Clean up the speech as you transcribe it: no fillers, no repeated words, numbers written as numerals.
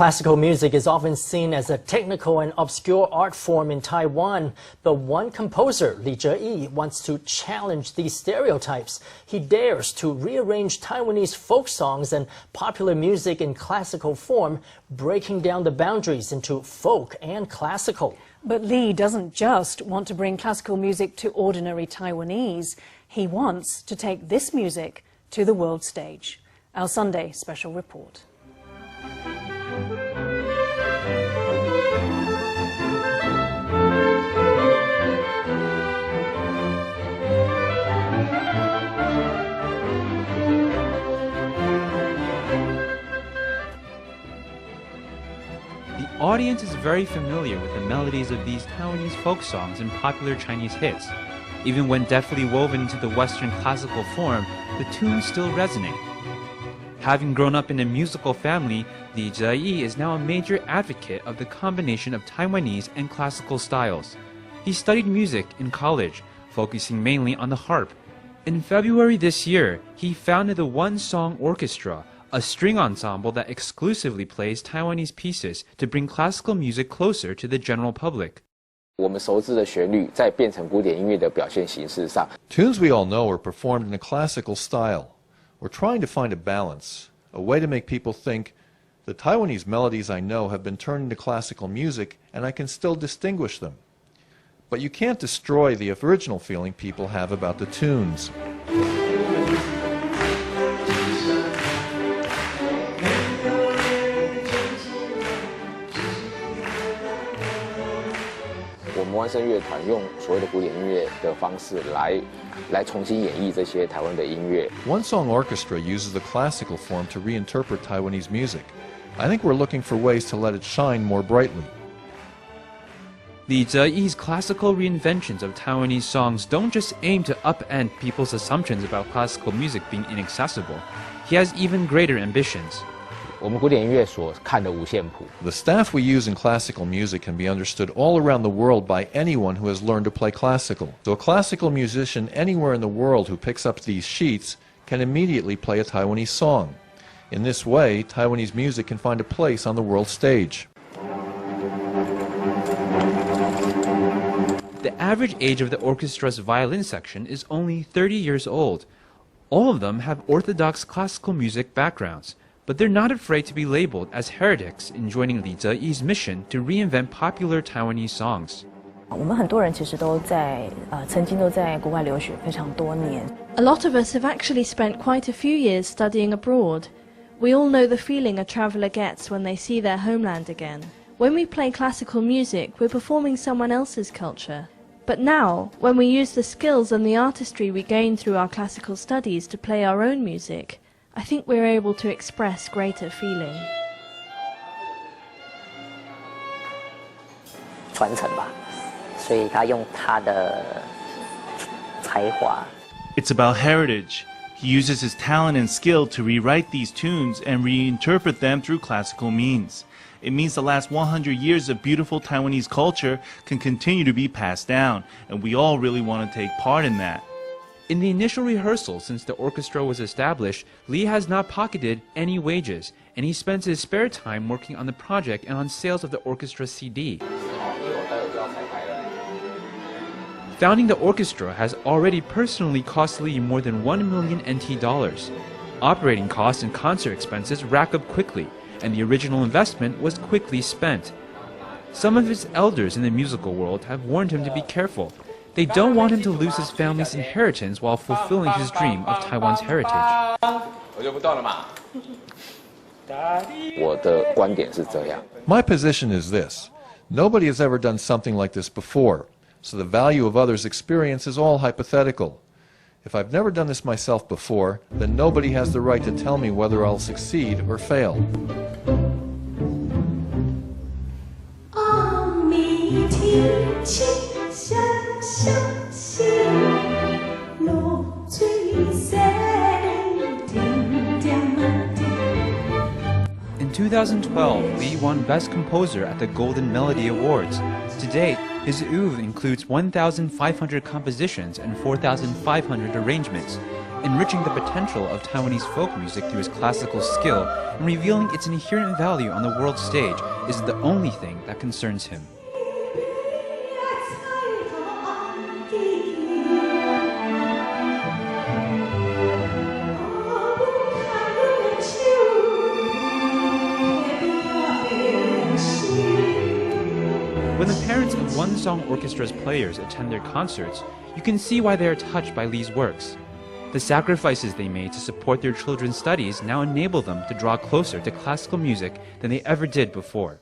Classical music is often seen as a technical and obscure art form in Taiwan, but one composer, Che-YiOne, wants to challenge these stereotypes. He dares to rearrange Taiwanese folk songs and popular music in classical form, breaking down the boundaries into folk and classical. But Lee doesn't just want to bring classical music to ordinary Taiwanese. He wants to take this music to the world stage. Our Sunday special report. The audience is very familiar with the melodies of these Taiwanese folk songs and popular Chinese hits. Even when deftly woven into the Western classical form, the tunes still resonate. Having grown up in a musical family, Che-YiOne is now a major advocate of the combination of Taiwanese and classical styles. He studied music in college, focusing mainly on the harp. In February this year, he founded the One Song Orchestra, a string ensemble that exclusively plays Taiwanese pieces to bring classical music closer to the general public. Tunes we all know are performed in a classical style. We're trying to find a balance, a way to make people think the Taiwanese melodies I know have been turned into classical music and I can still distinguish them. But you can't destroy the original feeling people have about the tunes. One Song Orchestra uses the classical form to reinterpret Taiwanese music. I think we're looking for ways to let it shine more brightly. Che-YiOne's classical reinventions of Taiwanese songs don't just aim to upend people's assumptions about classical music being inaccessible. He has even greater ambitions. The staff we use in classical music can be understood all around the world by anyone who has learned to play classical. So a classical musician anywhere in the world who picks up these sheets can immediately play a Taiwanese song. In this way, Taiwanese music can find a place on the world stage. The average age of the orchestra's violin section is only 30 years old. All of them have orthodox classical music backgrounds. But they're not afraid to be labeled as heretics in joining Che-YiOne's mission to reinvent popular Taiwanese songs. A lot of us have actually spent quite a few years studying abroad. We all know the feeling a traveller gets when they see their homeland again. When we play classical music, we're performing someone else's culture. But now, when we use the skills and the artistry we gain through our classical studies to play our own music, I think we're able to express greater feeling. It's about heritage. He uses his talent and skill to rewrite these tunes and reinterpret them through classical means. It means the last 100 years of beautiful Taiwanese culture can continue to be passed down, and we all really want to take part in that. In the initial rehearsal since the orchestra was established, Lee has not pocketed any wages, and he spends his spare time working on the project and on sales of the orchestra CD. Founding the orchestra has already personally cost Lee more than 1 million NT dollars. Operating costs and concert expenses rack up quickly, and the original investment was quickly spent. Some of his elders in the musical world have warned him to be careful. They don't want him to lose his family's inheritance while fulfilling his dream of Taiwan's heritage. My position is this. Nobody has ever done something like this before, so the value of others' experience is all hypothetical. If I've never done this myself before, then nobody has the right to tell me whether I'll succeed or fail. In 2012, Lee won Best Composer at the Golden Melody Awards. To date, his oeuvre includes 1,500 compositions and 4,500 arrangements. enriching the potential of Taiwanese folk music through his classical skill and revealing its inherent value on the world stage is the only thing that concerns him. When the parents of One Song Orchestra's players attend their concerts, you can see why they are touched by Lee's works. The sacrifices they made to support their children's studies now enable them to draw closer to classical music than they ever did before.